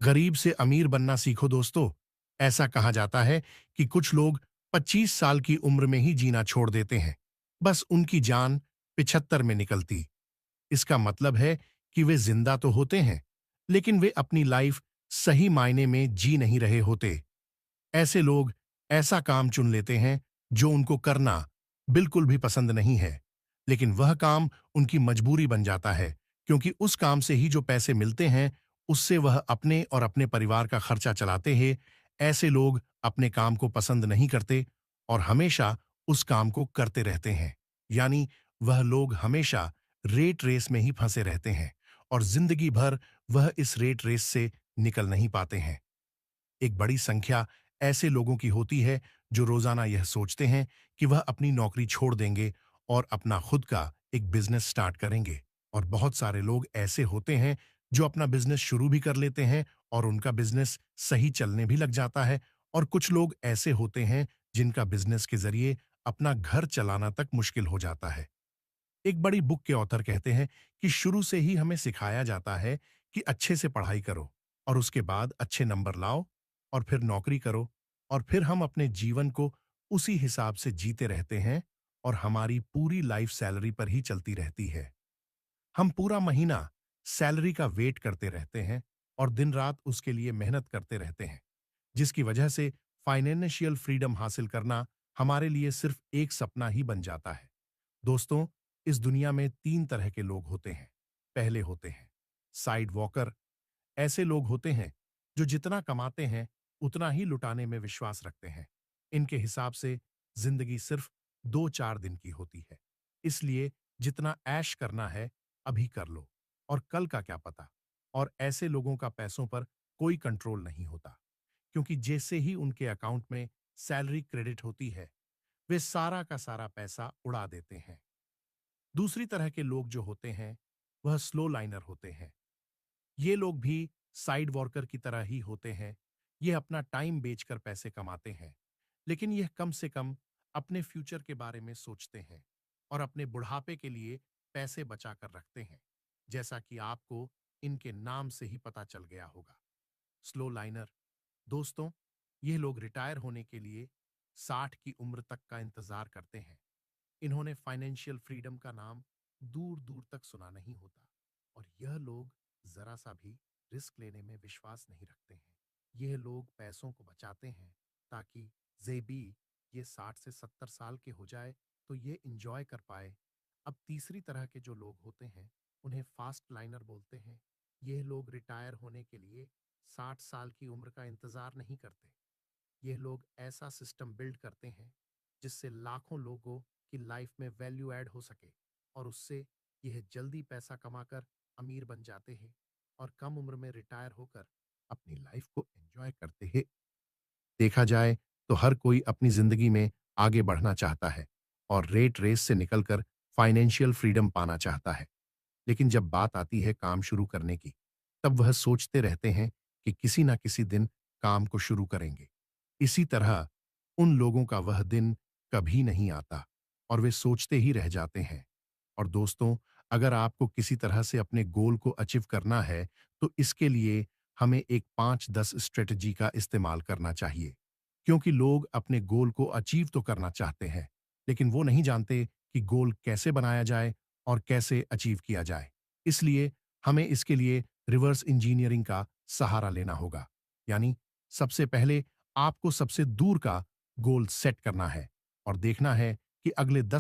गरीब से अमीर बनना सीखो दोस्तों। ऐसा कहा जाता है कि कुछ लोग 25 साल की उम्र में ही जीना छोड़ देते हैं। बस उनकी जान 75 में निकलती। इसका मतलब है कि वे जिंदा तो होते हैं, लेकिन वे अपनी लाइफ सही मायने में जी नहीं रहे होते। ऐसे लोग ऐसा काम चुन लेते हैं जो उनको करना बिल्कुल भी पसंद नहीं है, लेकिन वह काम उनकी मजबूरी बन जाता है, क्योंकि उस काम से ही जो पैसे मिलते हैं, उससे वह अपने और अपने परिवार का खर्चा चलाते हैं। ऐसे लोग अपने काम को पसंद नहीं करते और हमेशा उस काम को करते रहते हैं। यानी वह लोग हमेशा रेट रेस में ही फंसे रहते हैं और जिंदगी भर वह इस रेट रेस से निकल नहीं पाते हैं। एक बड़ी संख्या ऐसे लोगों की होती है जो रोजाना यह सोचते हैं कि वह अपनी नौकरी छोड़ देंगे और अपना खुद का एक बिजनेस स्टार्ट करेंगे। और बहुत सारे लोग ऐसे होते हैं जो अपना बिजनेस शुरू भी कर लेते हैं और उनका बिजनेस सही चलने भी लग जाता है। और कुछ लोग ऐसे होते हैं जिनका बिजनेस के जरिए अपना घर चलाना तक मुश्किल हो जाता है। एक बड़ी बुक के ऑथर कहते हैं कि शुरू से ही हमें सिखाया जाता है कि अच्छे से पढ़ाई करो और उसके बाद अच्छे नंबर लाओ और फिर नौकरी करो, और फिर हम अपने जीवन को उसी हिसाब से जीते रहते हैं और हमारी पूरी लाइफ सैलरी पर ही चलती रहती है। हम पूरा महीना सैलरी का वेट करते रहते हैं और दिन रात उसके लिए मेहनत करते रहते हैं, जिसकी वजह से फाइनेंशियल फ्रीडम हासिल करना हमारे लिए सिर्फ एक सपना ही बन जाता है। दोस्तों, इस दुनिया में 3 तरह के लोग होते हैं। पहले होते हैं साइड वॉकर। ऐसे लोग होते हैं जो जितना कमाते हैं, उतना ही लुटाने में विश्वास रखते हैं। इनके हिसाब से जिंदगी सिर्फ 2-4 दिन की होती है। इसलिए जितना ऐश करना है, अभी कर लो और कल का क्या पता। और ऐसे लोगों का पैसों पर कोई कंट्रोल नहीं होता, क्योंकि जैसे ही उनके अकाउंट में सैलरी क्रेडिट होती है, वे सारा का सारा पैसा उड़ा देते हैं। दूसरी तरह के लोग जो होते हैं, वह स्लो लाइनर होते हैं। ये लोग भी साइड वर्कर की तरह ही होते हैं। ये अपना टाइम बेचकर पैसे कमाते हैं, लेकिन यह कम से कम अपने फ्यूचर के बारे में सोचते हैं और अपने बुढ़ापे के लिए पैसे बचाकर रखते हैं, जैसा कि आपको इनके नाम से ही पता चल गया होगा। स्लो लाइनर दोस्तों, ये लोग रिटायर होने के लिए 60 की उम्र तक का इंतजार करते हैं। इन्होंने फाइनेंशियल फ्रीडम का नाम दूर दूर तक सुना नहीं होता और यह लोग जरा सा भी रिस्क लेने में विश्वास नहीं रखते हैं। यह लोग पैसों को बचाते हैं ताकि जेबी ये 60 से 70 साल के हो जाए तो ये इंजॉय कर पाए। अब तीसरी तरह के जो लोग होते हैं, उन्हें फास्ट लाइनर बोलते हैं। यह लोग रिटायर होने के लिए 60 साल की उम्र का इंतजार नहीं करते। ये लोग ऐसा सिस्टम बिल्ड करते हैं जिससे लाखों लोगों की लाइफ में वैल्यू ऐड हो सके और उससे यह जल्दी पैसा कमाकर अमीर बन जाते हैं और कम उम्र में रिटायर होकर अपनी लाइफ को एंजॉय करते हैं। देखा जाए तो हर कोई अपनी जिंदगी में आगे बढ़ना चाहता है और रेट रेस से निकलकर फाइनेंशियल फ्रीडम पाना चाहता है। लेकिन जब बात आती है काम शुरू करने की, तब वह सोचते रहते हैं कि किसी ना किसी दिन काम को शुरू करेंगे। इसी तरह उन लोगों का वह दिन कभी नहीं आता और वे सोचते ही रह जाते हैं। और दोस्तों, अगर आपको किसी तरह से अपने गोल को अचीव करना है, तो इसके लिए हमें एक 5-10 स्ट्रेटजी का इस्तेमाल करना चाहिए। क्योंकि लोग अपने गोल को अचीव तो करना चाहते हैं, लेकिन वो नहीं जानते कि गोल कैसे बनाया जाए और कैसे अचीव किया जाए। इसलिए हमें इसके लिए रिवर्स इंजीनियरिंग का सहारा लेना होगा। यानी सबसे पहले आपको सबसे दूर का गोल सेट करना है और देखना है कि अगले 10